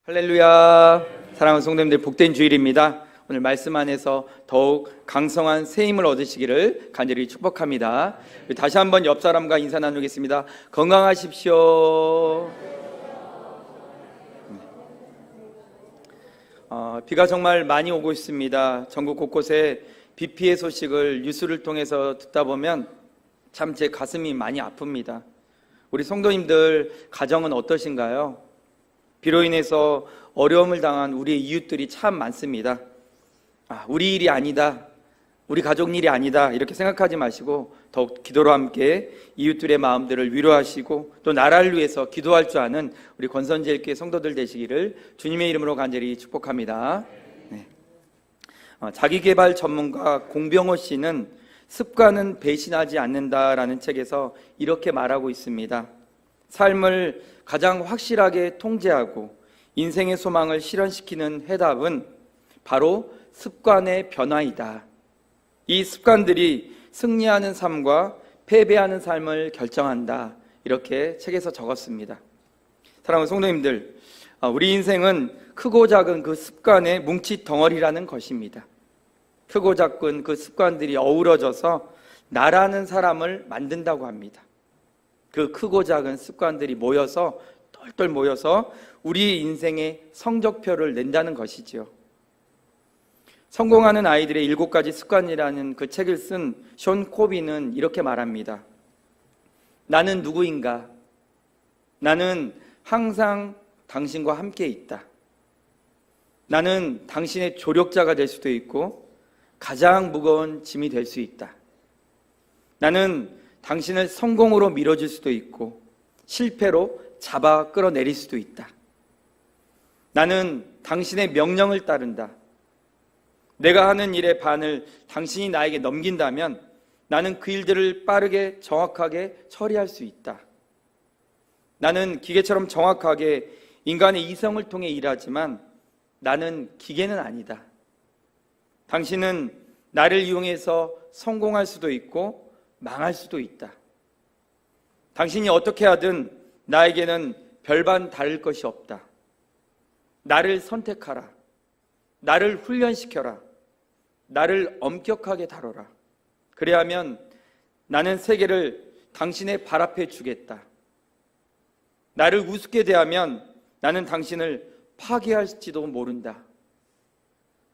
할렐루야. 사랑하는 성도님들, 복된 주일입니다. 오늘 말씀 안에서 더욱 강성한 새 힘을 얻으시기를 간절히 축복합니다. 다시 한번 옆 사람과 인사 나누겠습니다. 건강하십시오. 비가 정말 많이 오고 있습니다. 전국 곳곳에 비 피해 소식을 뉴스를 통해서 듣다 보면 참 제 가슴이 많이 아픕니다. 우리 성도님들 가정은 어떠신가요? 비로 인해서 어려움을 당한 우리의 이웃들이 참 많습니다. 우리 일이 아니다, 우리 가족 일이 아니다 이렇게 생각하지 마시고 더욱 기도로 함께 이웃들의 마음들을 위로하시고 또 나라를 위해서 기도할 줄 아는 우리 권선제일교회 성도들 되시기를 주님의 이름으로 간절히 축복합니다. 네. 자기개발 전문가 공병호 씨는 습관은 배신하지 않는다라는 책에서 이렇게 말하고 있습니다. 삶을 가장 확실하게 통제하고 인생의 소망을 실현시키는 해답은 바로 습관의 변화이다. 이 습관들이 승리하는 삶과 패배하는 삶을 결정한다. 이렇게 책에서 적었습니다. 사랑하는 성도님들, 우리 인생은 크고 작은 그 습관의 뭉치 덩어리라는 것입니다. 크고 작은 그 습관들이 어우러져서 나라는 사람을 만든다고 합니다. 그 크고 작은 습관들이 모여서 똘똘 모여서 우리 인생의 성적표를 낸다는 것이지요. 성공하는 아이들의 7가지 습관이라는 그 책을 쓴 숀 코비는 이렇게 말합니다. 나는 누구인가? 나는 항상 당신과 함께 있다. 나는 당신의 조력자가 될 수도 있고 가장 무거운 짐이 될 수 있다. 나는 당신을 성공으로 밀어줄 수도 있고 실패로 잡아 끌어내릴 수도 있다. 나는 당신의 명령을 따른다. 내가 하는 일의 반을 당신이 나에게 넘긴다면 나는 그 일들을 빠르게 정확하게 처리할 수 있다. 나는 기계처럼 정확하게 인간의 이성을 통해 일하지만 나는 기계는 아니다. 당신은 나를 이용해서 성공할 수도 있고 망할 수도 있다. 당신이 어떻게 하든 나에게는 별반 다를 것이 없다. 나를 선택하라. 나를 훈련시켜라. 나를 엄격하게 다뤄라. 그래야면 나는 세계를 당신의 발 앞에 주겠다. 나를 우습게 대하면 나는 당신을 파괴할지도 모른다.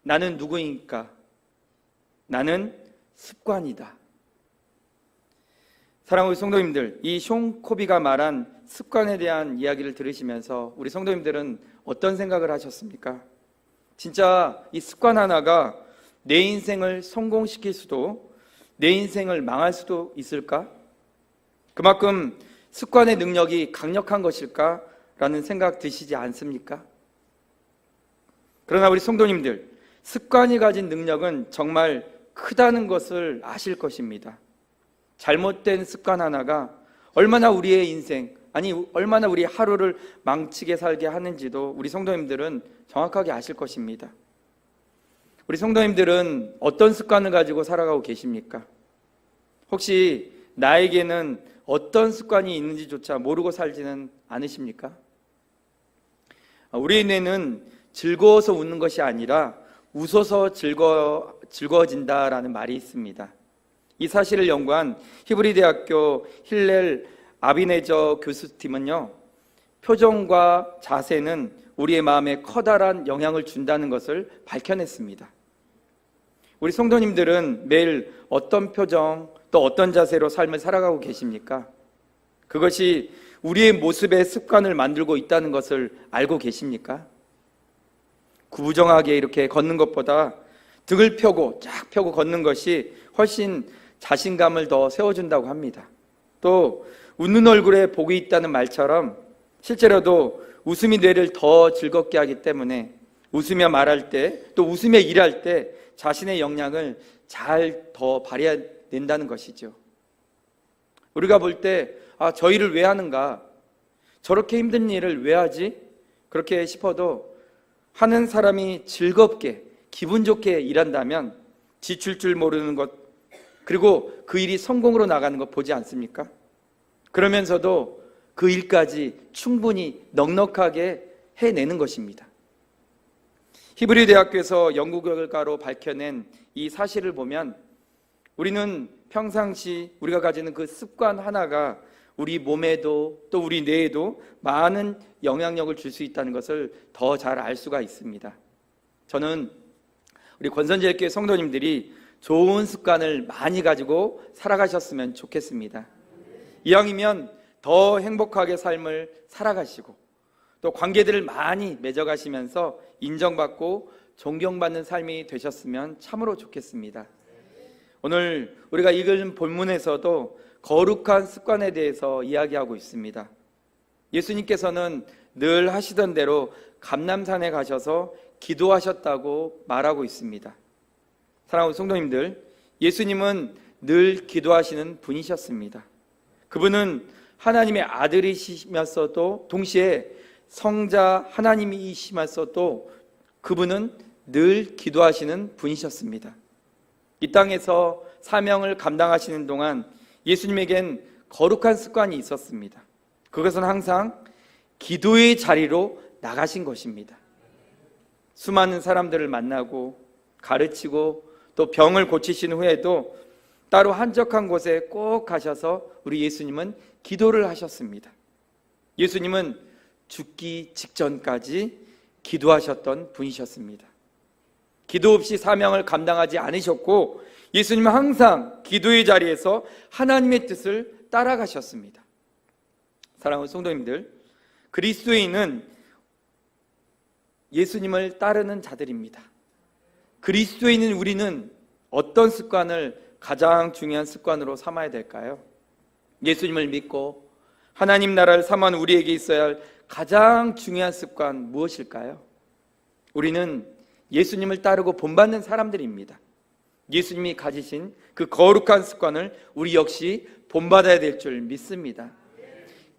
나는 누구입니까? 나는 습관이다. 사랑하는 성도님들, 이 숀 코비가 말한 습관에 대한 이야기를 들으시면서 우리 성도님들은 어떤 생각을 하셨습니까? 진짜 이 습관 하나가 내 인생을 성공시킬 수도 내 인생을 망할 수도 있을까? 그만큼 습관의 능력이 강력한 것일까? 라는 생각 드시지 않습니까? 그러나 우리 성도님들, 습관이 가진 능력은 정말 크다는 것을 아실 것입니다. 잘못된 습관 하나가 얼마나 우리의 인생, 얼마나 우리 하루를 망치게 살게 하는지도 우리 성도님들은 정확하게 아실 것입니다. 우리 성도님들은 어떤 습관을 가지고 살아가고 계십니까? 혹시 나에게는 어떤 습관이 있는지조차 모르고 살지는 않으십니까? 우리의 뇌는 즐거워서 웃는 것이 아니라 웃어서 즐거워진다라는 말이 있습니다. 이 사실을 연구한 히브리 대학교 힐렐 아비네저 교수팀은요, 표정과 자세는 우리의 마음에 커다란 영향을 준다는 것을 밝혀냈습니다. 우리 성도님들은 매일 어떤 표정 또 어떤 자세로 삶을 살아가고 계십니까? 그것이 우리의 모습의 습관을 만들고 있다는 것을 알고 계십니까? 구부정하게 이렇게 걷는 것보다 등을 펴고 쫙 펴고 걷는 것이 훨씬 자신감을 더 세워준다고 합니다. 또 웃는 얼굴에 복이 있다는 말처럼 실제로도 웃음이 뇌를 더 즐겁게 하기 때문에 웃으며 말할 때 또 웃으며 일할 때 자신의 역량을 잘 더 발휘해낸다는 것이죠. 우리가 볼 때 저 일을 왜 하는가? 저렇게 힘든 일을 왜 하지? 그렇게 싶어도 하는 사람이 즐겁게 기분 좋게 일한다면 지칠 줄 모르는 것, 그리고 그 일이 성공으로 나가는 것 보지 않습니까? 그러면서도 그 일까지 충분히 넉넉하게 해내는 것입니다. 히브리 대학교에서 연구 결과로 밝혀낸 이 사실을 보면 우리는 평상시 우리가 가지는 그 습관 하나가 우리 몸에도 또 우리 뇌에도 많은 영향력을 줄 수 있다는 것을 더 잘 알 수가 있습니다. 저는 우리 권선제일교회 성도님들이 좋은 습관을 많이 가지고 살아가셨으면 좋겠습니다. 이왕이면 더 행복하게 삶을 살아가시고 또 관계들을 많이 맺어가시면서 인정받고 존경받는 삶이 되셨으면 참으로 좋겠습니다. 오늘 우리가 읽은 본문에서도 거룩한 습관에 대해서 이야기하고 있습니다. 예수님께서는 늘 하시던 대로 감람산에 가셔서 기도하셨다고 말하고 있습니다. 사랑하는 성도님들, 예수님은 늘 기도하시는 분이셨습니다. 그분은 하나님의 아들이시면서도 동시에 성자 하나님이시면서도 그분은 늘 기도하시는 분이셨습니다. 이 땅에서 사명을 감당하시는 동안 예수님에겐 거룩한 습관이 있었습니다. 그것은 항상 기도의 자리로 나가신 것입니다. 수많은 사람들을 만나고 가르치고 또 병을 고치신 후에도 따로 한적한 곳에 꼭 가셔서 우리 예수님은 기도를 하셨습니다. 예수님은 죽기 직전까지 기도하셨던 분이셨습니다. 기도 없이 사명을 감당하지 않으셨고 예수님은 항상 기도의 자리에서 하나님의 뜻을 따라가셨습니다. 사랑하는 성도님들, 그리스도인은 예수님을 따르는 자들입니다. 그리스도인인 우리는 어떤 습관을 가장 중요한 습관으로 삼아야 될까요? 예수님을 믿고 하나님 나라를 삼아는 우리에게 있어야 할 가장 중요한 습관 무엇일까요? 우리는 예수님을 따르고 본받는 사람들입니다. 예수님이 가지신 그 거룩한 습관을 우리 역시 본받아야 될 줄 믿습니다.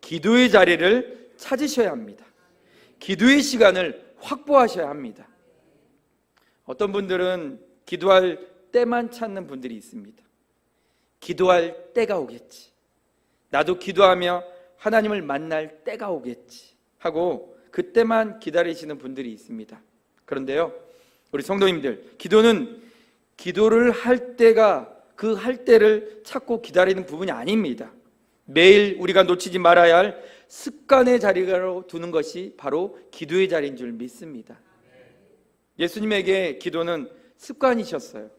기도의 자리를 찾으셔야 합니다. 기도의 시간을 확보하셔야 합니다. 어떤 분들은 기도할 때만 찾는 분들이 있습니다. 기도할 때가 오겠지, 나도 기도하며 하나님을 만날 때가 오겠지 하고 그때만 기다리시는 분들이 있습니다. 그런데요, 우리 성도님들, 기도는 기도를 할 때가 그 할 때를 찾고 기다리는 부분이 아닙니다. 매일 우리가 놓치지 말아야 할 습관의 자리로 두는 것이 바로 기도의 자리인 줄 믿습니다. 예수님에게 기도는 습관이셨어요.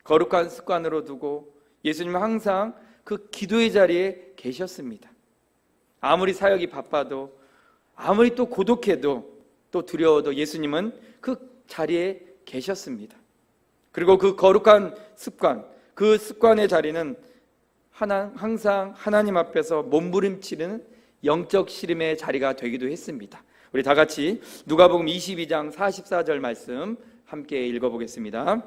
거룩한 습관으로 두고 예수님은 항상 그 기도의 자리에 계셨습니다. 아무리 사역이 바빠도 아무리 또 고독해도 또 두려워도 예수님은 그 자리에 계셨습니다. 그리고 그 거룩한 습관, 그 습관의 자리는 항상 하나님 앞에서 몸부림치는 영적 씨름의 자리가 되기도 했습니다. 우리 다 같이 누가복음 22장 44절 말씀 함께 읽어보겠습니다.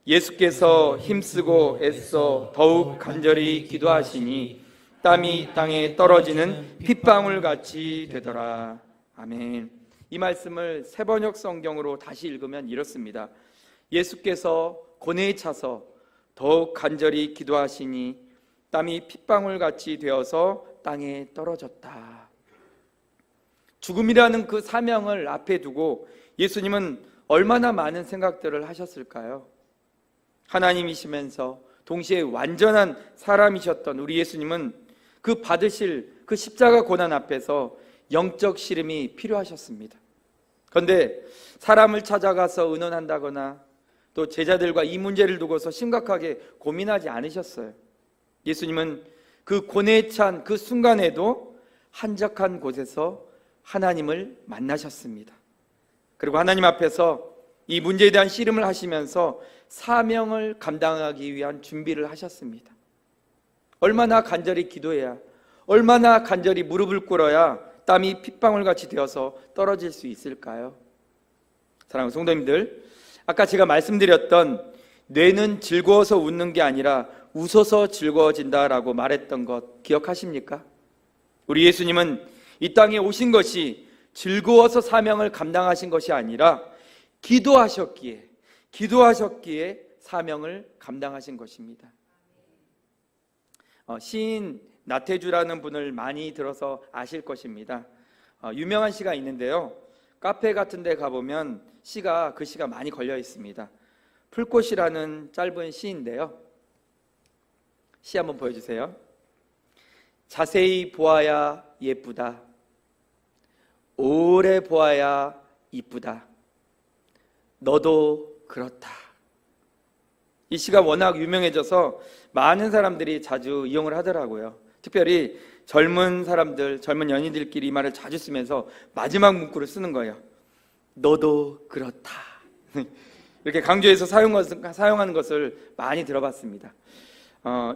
예수께서 힘쓰고 애써 더욱 간절히 기도하시니 땀이 땅에 떨어지는 핏방울같이 되더라. 아멘. 이 말씀을 새번역 성경으로 다시 읽으면 이렇습니다. 예수께서 고뇌에 차서 더욱 간절히 기도하시니 땀이 핏방울같이 되어서 땅에 떨어졌다. 죽음이라는 그 사명을 앞에 두고 예수님은 얼마나 많은 생각들을 하셨을까요? 하나님이시면서 동시에 완전한 사람이셨던 우리 예수님은 그 받으실 그 십자가 고난 앞에서 영적 씨름이 필요하셨습니다. 그런데 사람을 찾아가서 의논한다거나 또 제자들과 이 문제를 두고서 심각하게 고민하지 않으셨어요. 예수님은 그 고뇌에 찬 그 순간에도 한적한 곳에서 하나님을 만나셨습니다. 그리고 하나님 앞에서 이 문제에 대한 씨름을 하시면서 사명을 감당하기 위한 준비를 하셨습니다. 얼마나 간절히 기도해야, 얼마나 간절히 무릎을 꿇어야 땀이 핏방울같이 되어서 떨어질 수 있을까요? 사랑하는 성도님들, 아까 제가 말씀드렸던 뇌는 즐거워서 웃는 게 아니라 웃어서 즐거워진다라고 말했던 것 기억하십니까? 우리 예수님은 이 땅에 오신 것이 즐거워서 사명을 감당하신 것이 아니라 기도하셨기에 사명을 감당하신 것입니다. 시인 나태주라는 분을 많이 들어서 아실 것입니다. 유명한 시가 있는데요. 카페 같은 데 가보면 그 시가 많이 걸려 있습니다. 풀꽃이라는 짧은 시인데요. 시 한번 보여주세요. 자세히 보아야 예쁘다. 오래 보아야 이쁘다. 너도 그렇다. 이 시가 워낙 유명해져서 많은 사람들이 자주 이용을 하더라고요. 특별히 젊은 사람들, 젊은 연인들끼리 이 말을 자주 쓰면서 마지막 문구를 쓰는 거예요. 너도 그렇다. 이렇게 강조해서 사용하는 것을 많이 들어봤습니다.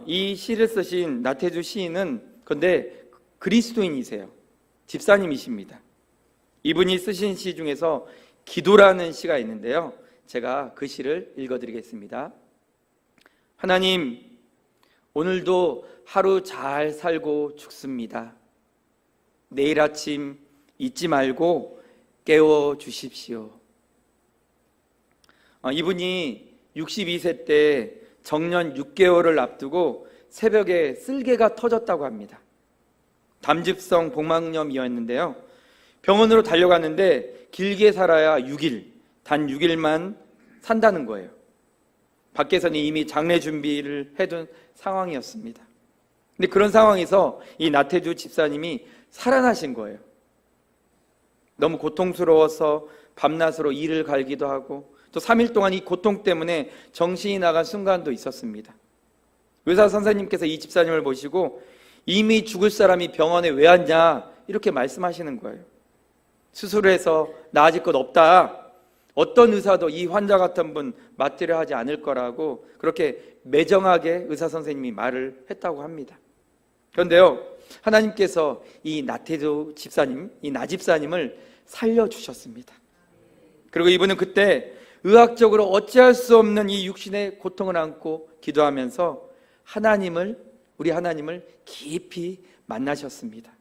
이 시를 쓰신 나태주 시인은 근데 그리스도인이세요. 집사님이십니다. 이분이 쓰신 시 중에서 기도라는 시가 있는데요. 제가 그 시를 읽어드리겠습니다. 하나님, 오늘도 하루 잘 살고 죽습니다. 내일 아침 잊지 말고 깨워 주십시오. 이분이 62세 때 정년 6개월을 앞두고 새벽에 쓸개가 터졌다고 합니다. 담즙성 복막염이었는데요. 병원으로 달려갔는데 길게 살아야 6일, 단 6일만 산다는 거예요. 밖에서는 이미 장례 준비를 해둔 상황이었습니다. 근데 그런 상황에서 이 나태주 집사님이 살아나신 거예요. 너무 고통스러워서 밤낮으로 이를 갈기도 하고 또 3일 동안 이 고통 때문에 정신이 나간 순간도 있었습니다. 의사 선생님께서 이 집사님을 보시고 이미 죽을 사람이 병원에 왜 왔냐 이렇게 말씀하시는 거예요. 수술해서 나아질 것 없다. 어떤 의사도 이 환자 같은 분 맡으려 하지 않을 거라고 그렇게 매정하게 의사 선생님이 말을 했다고 합니다. 그런데요, 하나님께서 이 나태주 집사님, 이 나집사님을 살려주셨습니다. 그리고 이분은 그때 의학적으로 어찌할 수 없는 이 육신의 고통을 안고 기도하면서 우리 하나님을 깊이 만나셨습니다.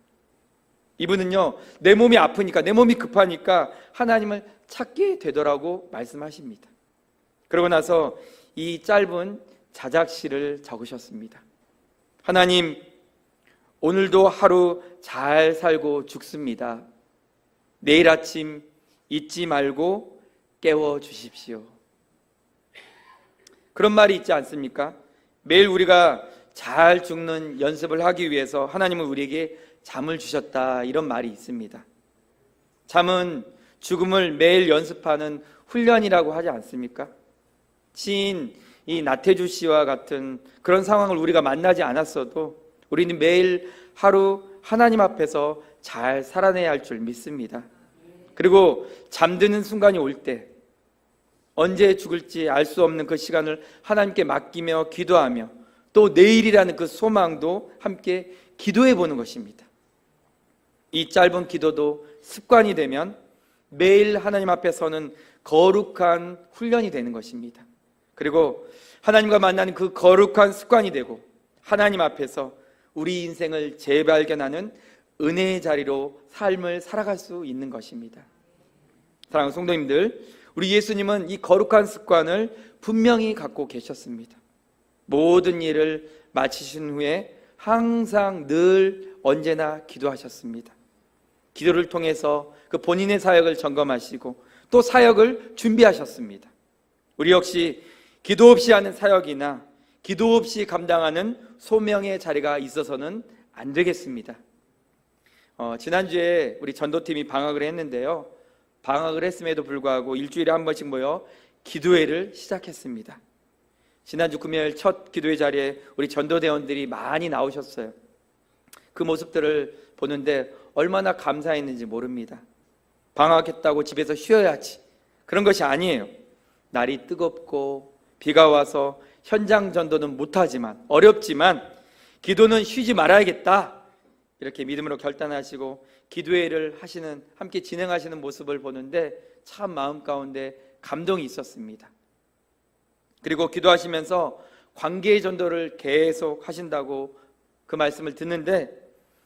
이분은요, 내 몸이 아프니까, 내 몸이 급하니까 하나님을 찾게 되더라고 말씀하십니다. 그러고 나서 이 짧은 자작시를 적으셨습니다. 하나님, 오늘도 하루 잘 살고 죽습니다. 내일 아침 잊지 말고 깨워 주십시오. 그런 말이 있지 않습니까? 매일 우리가 잘 죽는 연습을 하기 위해서 하나님은 우리에게 잠을 주셨다, 이런 말이 있습니다. 잠은 죽음을 매일 연습하는 훈련이라고 하지 않습니까? 시인 이 나태주 씨와 같은 그런 상황을 우리가 만나지 않았어도 우리는 매일 하루 하나님 앞에서 잘 살아내야 할 줄 믿습니다. 그리고 잠드는 순간이 올 때 언제 죽을지 알 수 없는 그 시간을 하나님께 맡기며 기도하며 또 내일이라는 그 소망도 함께 기도해 보는 것입니다. 이 짧은 기도도 습관이 되면 매일 하나님 앞에 서는 거룩한 훈련이 되는 것입니다. 그리고 하나님과 만나는 그 거룩한 습관이 되고 하나님 앞에서 우리 인생을 재발견하는 은혜의 자리로 삶을 살아갈 수 있는 것입니다. 사랑하는 성도님들, 우리 예수님은 이 거룩한 습관을 분명히 갖고 계셨습니다. 모든 일을 마치신 후에 항상 늘 언제나 기도하셨습니다. 기도를 통해서 그 본인의 사역을 점검하시고 또 사역을 준비하셨습니다. 우리 역시 기도 없이 하는 사역이나 기도 없이 감당하는 소명의 자리가 있어서는 안 되겠습니다. 지난주에 우리 전도팀이 방학을 했는데요. 방학을 했음에도 불구하고 일주일에 한 번씩 모여 기도회를 시작했습니다. 지난주 금요일 첫 기도회 자리에 우리 전도대원들이 많이 나오셨어요. 그 모습들을 보는데 얼마나 감사했는지 모릅니다. 방학했다고 집에서 쉬어야지, 그런 것이 아니에요. 날이 뜨겁고 비가 와서 현장 전도는 못하지만, 어렵지만 기도는 쉬지 말아야겠다, 이렇게 믿음으로 결단하시고 기도회를 함께 진행하시는 모습을 보는데 참 마음 가운데 감동이 있었습니다. 그리고 기도하시면서 관계의 전도를 계속 하신다고 그 말씀을 듣는데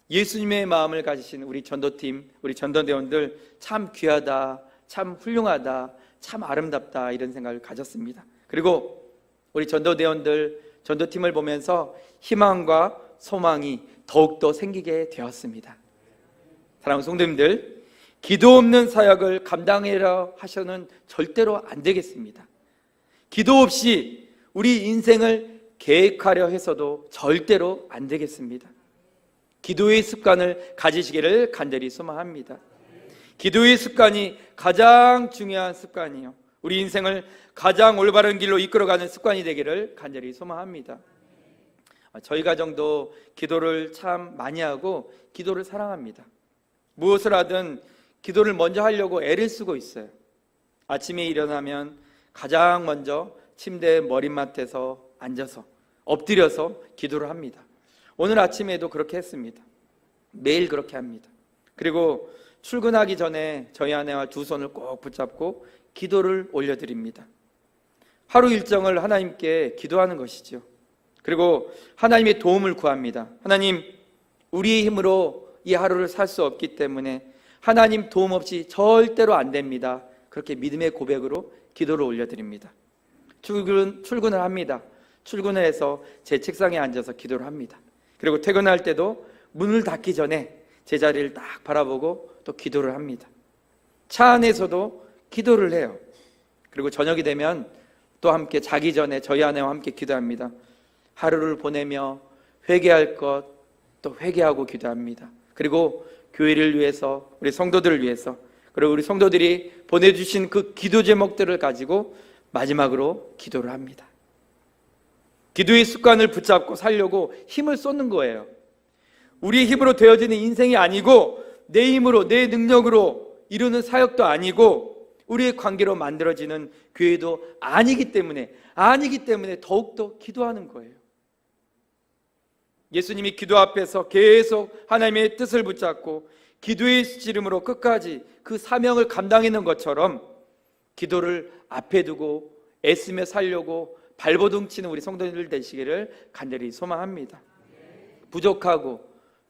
예수님의 마음을 가지신 우리 전도팀, 우리 전도대원들 참 귀하다, 참 훌륭하다, 참 아름답다, 이런 생각을 가졌습니다. 그리고 우리 전도대원들, 전도팀을 보면서 희망과 소망이 더욱더 생기게 되었습니다. 사랑하는 성도님들, 기도 없는 사역을 감당해라 하셔는 절대로 안 되겠습니다. 기도 없이 우리 인생을 계획하려 해서도 절대로 안 되겠습니다. 기도의 습관을 가지시기를 간절히 소망합니다. 기도의 습관이 가장 중요한 습관이요, 우리 인생을 가장 올바른 길로 이끌어가는 습관이 되기를 간절히 소망합니다. 저희 가정도 기도를 참 많이 하고 기도를 사랑합니다. 무엇을 하든 기도를 먼저 하려고 애를 쓰고 있어요. 아침에 일어나면 가장 먼저 침대 머리맡에서 앉아서 엎드려서 기도를 합니다. 오늘 아침에도 그렇게 했습니다. 매일 그렇게 합니다. 그리고 출근하기 전에 저희 아내와 두 손을 꼭 붙잡고 기도를 올려드립니다. 하루 일정을 하나님께 기도하는 것이죠. 그리고 하나님의 도움을 구합니다. 하나님, 우리의 힘으로 이 하루를 살 수 없기 때문에 하나님 도움 없이 절대로 안 됩니다. 그렇게 믿음의 고백으로 기도를 올려드립니다. 출근을 합니다. 출근을 해서 제 책상에 앉아서 기도를 합니다. 그리고 퇴근할 때도 문을 닫기 전에 제 자리를 딱 바라보고 또 기도를 합니다. 차 안에서도 기도를 해요. 그리고 저녁이 되면 또 함께 자기 전에 저희 아내와 함께 기도합니다. 하루를 보내며 회개할 것 또 회개하고 기도합니다. 그리고 교회를 위해서, 우리 성도들을 위해서, 그리고 우리 성도들이 보내주신 그 기도 제목들을 가지고 마지막으로 기도를 합니다. 기도의 습관을 붙잡고 살려고 힘을 쏟는 거예요. 우리의 힘으로 되어지는 인생이 아니고, 내 힘으로, 내 능력으로 이루는 사역도 아니고, 우리의 관계로 만들어지는 교회도 아니기 때문에 더욱더 기도하는 거예요. 예수님이 기도 앞에서 계속 하나님의 뜻을 붙잡고 기도의 지름으로 끝까지 그 사명을 감당하는 것처럼 기도를 앞에 두고 애쓰며 살려고 발버둥 치는 우리 성도님들 되시기를 간절히 소망합니다. 부족하고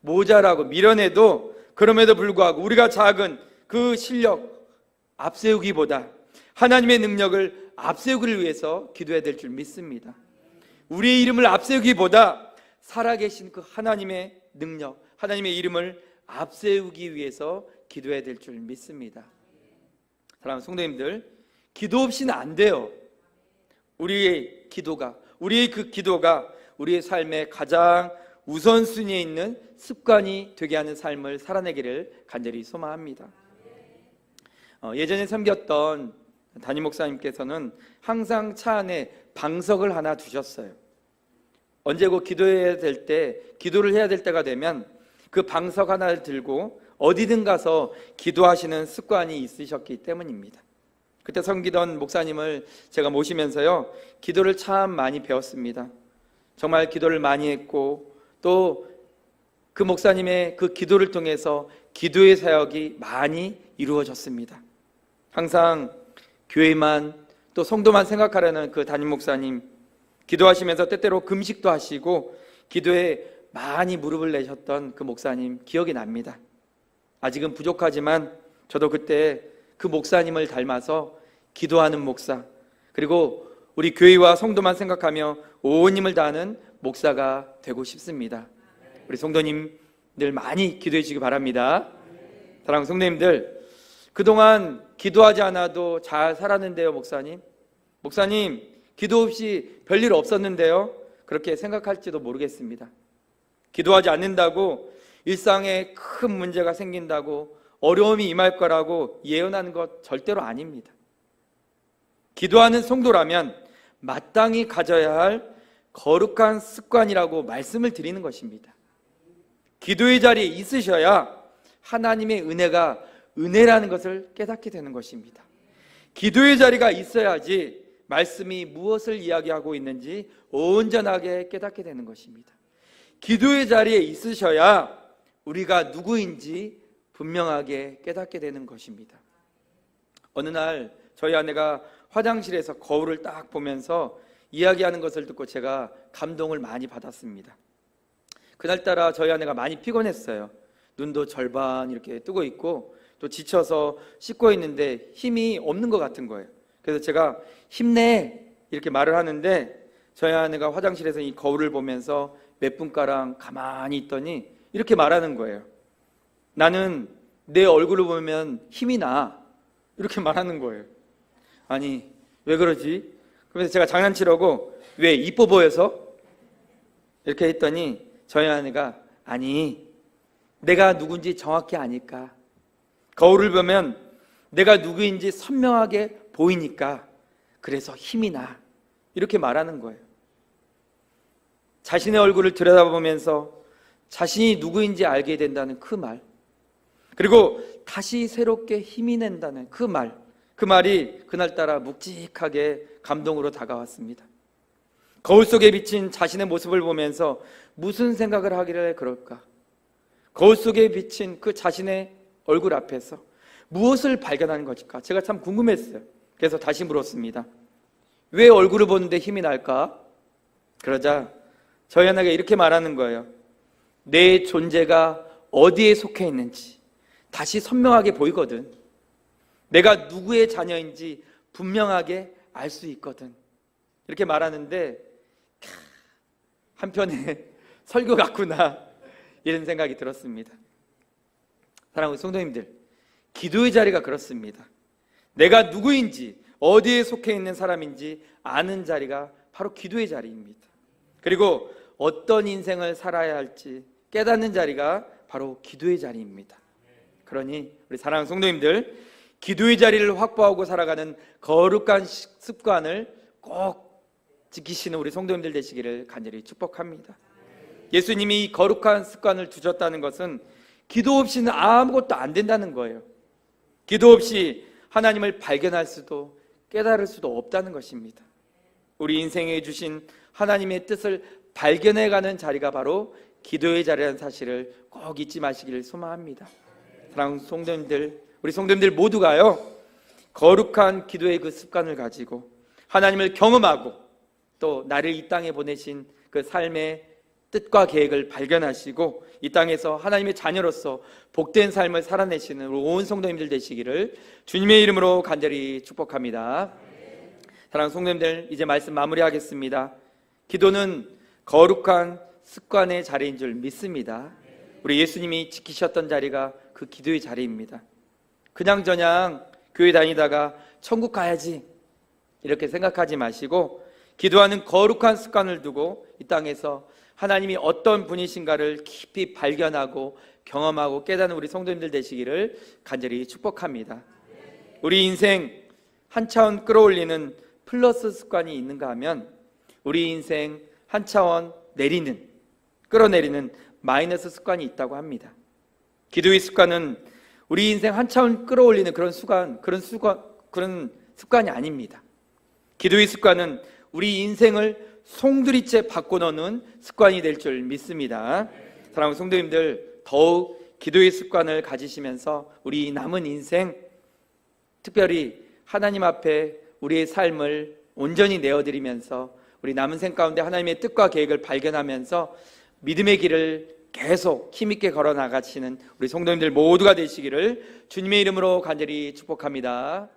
모자라고 미련해도 그럼에도 불구하고 우리가 작은 그 실력 앞세우기보다 하나님의 능력을 앞세우기를 위해서 기도해야 될 줄 믿습니다. 우리의 이름을 앞세우기보다 살아계신 그 하나님의 능력, 하나님의 이름을 앞세우기 위해서 기도해야 될 줄 믿습니다. 사랑하는 성도님들, 기도 없이는 안 돼요. 우리의 그 기도가 우리의 삶의 가장 우선순위에 있는 습관이 되게 하는 삶을 살아내기를 간절히 소망합니다. 예전에 섬겼던 담임 목사님께서는 항상 차 안에 방석을 하나 두셨어요. 언제고 기도를 해야 될 때가 되면 그 방석 하나를 들고 어디든 가서 기도하시는 습관이 있으셨기 때문입니다. 그때 섬기던 목사님을 제가 모시면서요, 기도를 참 많이 배웠습니다. 정말 기도를 많이 했고, 또 그 목사님의 그 기도를 통해서 기도의 사역이 많이 이루어졌습니다. 항상 교회만 또 성도만 생각하려는 그 담임 목사님, 기도하시면서 때때로 금식도 하시고 기도에 많이 무릎을 내셨던 그 목사님 기억이 납니다. 아직은 부족하지만 저도 그때 그 목사님을 닮아서 기도하는 목사, 그리고 우리 교회와 성도만 생각하며 온 힘을 다하는 목사가 되고 싶습니다. 우리 성도님들 많이 기도해 주시기 바랍니다. 사랑하는 성도님들, 그동안 기도하지 않아도 잘 살았는데요, 목사님 기도 없이 별일 없었는데요, 그렇게 생각할지도 모르겠습니다. 기도하지 않는다고 일상에 큰 문제가 생긴다고 어려움이 임할 거라고 예언하는 것 절대로 아닙니다. 기도하는 성도라면 마땅히 가져야 할 거룩한 습관이라고 말씀을 드리는 것입니다. 기도의 자리에 있으셔야 하나님의 은혜가 은혜라는 것을 깨닫게 되는 것입니다. 기도의 자리가 있어야지 말씀이 무엇을 이야기하고 있는지 온전하게 깨닫게 되는 것입니다. 기도의 자리에 있으셔야 우리가 누구인지 분명하게 깨닫게 되는 것입니다. 어느 날 저희 아내가 화장실에서 거울을 딱 보면서 이야기하는 것을 듣고 제가 감동을 많이 받았습니다. 그날따라 저희 아내가 많이 피곤했어요. 눈도 절반 이렇게 뜨고 있고 또 지쳐서 씻고 있는데 힘이 없는 것 같은 거예요. 그래서 제가 힘내 이렇게 말을 하는데 저희 아내가 화장실에서 이 거울을 보면서 몇 분가량 가만히 있더니 이렇게 말하는 거예요. 나는 내 얼굴을 보면 힘이 나. 이렇게 말하는 거예요. 아니, 왜 그러지? 그래서 제가 장난치려고 왜 이뻐 보여서? 이렇게 했더니 저희 아내가 아니, 내가 누군지 정확히 아니까. 거울을 보면 내가 누구인지 선명하게 보이니까 그래서 힘이 나. 이렇게 말하는 거예요. 자신의 얼굴을 들여다보면서 자신이 누구인지 알게 된다는 그 말, 그리고 다시 새롭게 힘이 낸다는 그 말, 그 말이 그날따라 묵직하게 감동으로 다가왔습니다. 거울 속에 비친 자신의 모습을 보면서 무슨 생각을 하기를 그럴까? 거울 속에 비친 그 자신의 얼굴 앞에서 무엇을 발견하는 것일까? 제가 참 궁금했어요. 그래서 다시 물었습니다. 왜 얼굴을 보는데 힘이 날까? 그러자 저희 아내가 이렇게 말하는 거예요. 내 존재가 어디에 속해 있는지 다시 선명하게 보이거든. 내가 누구의 자녀인지 분명하게 알 수 있거든. 이렇게 말하는데 한편에 설교 같구나 이런 생각이 들었습니다. 사랑하는 성도님들, 기도의 자리가 그렇습니다. 내가 누구인지 어디에 속해 있는 사람인지 아는 자리가 바로 기도의 자리입니다. 그리고 어떤 인생을 살아야 할지 깨닫는 자리가 바로 기도의 자리입니다. 그러니 우리 사랑하는 성도님들, 기도의 자리를 확보하고 살아가는 거룩한 습관을 꼭 지키시는 우리 성도님들 되시기를 간절히 축복합니다. 예수님이 이 거룩한 습관을 두셨다는 것은 기도 없이는 아무것도 안 된다는 거예요. 기도 없이 하나님을 발견할 수도 깨달을 수도 없다는 것입니다. 우리 인생에 주신 하나님의 뜻을 발견해가는 자리가 바로 기도의 자리라는 사실을 꼭 잊지 마시기를 소망합니다. 사랑하는 성도님들, 우리 성도님들 모두가요, 거룩한 기도의 그 습관을 가지고 하나님을 경험하고 또 나를 이 땅에 보내신 그 삶의 뜻과 계획을 발견하시고 이 땅에서 하나님의 자녀로서 복된 삶을 살아내시는 우리 온 성도님들 되시기를 주님의 이름으로 간절히 축복합니다. 사랑하는 성도님들, 이제 말씀 마무리하겠습니다. 기도는 거룩한 습관의 자리인 줄 믿습니다. 우리 예수님이 지키셨던 자리가 그 기도의 자리입니다. 그냥저냥 교회 다니다가 천국 가야지 이렇게 생각하지 마시고 기도하는 거룩한 습관을 두고 이 땅에서 하나님이 어떤 분이신가를 깊이 발견하고 경험하고 깨닫는 우리 성도님들 되시기를 간절히 축복합니다. 우리 인생 한 차원 끌어올리는 플러스 습관이 있는가 하면 우리 인생 한 차원 끌어내리는 마이너스 습관이 있다고 합니다. 기도의 습관은 우리 인생 한 차원 끌어올리는 그런 습관이 아닙니다. 기도의 습관은 우리 인생을 송두리째 바꿔놓는 습관이 될 줄 믿습니다. 사랑하는 성도님들, 더욱 기도의 습관을 가지시면서 우리 남은 인생, 특별히 하나님 앞에 우리의 삶을 온전히 내어드리면서 우리 남은 생 가운데 하나님의 뜻과 계획을 발견하면서 믿음의 길을 계속 힘있게 걸어 나가시는 우리 성도님들 모두가 되시기를 주님의 이름으로 간절히 축복합니다.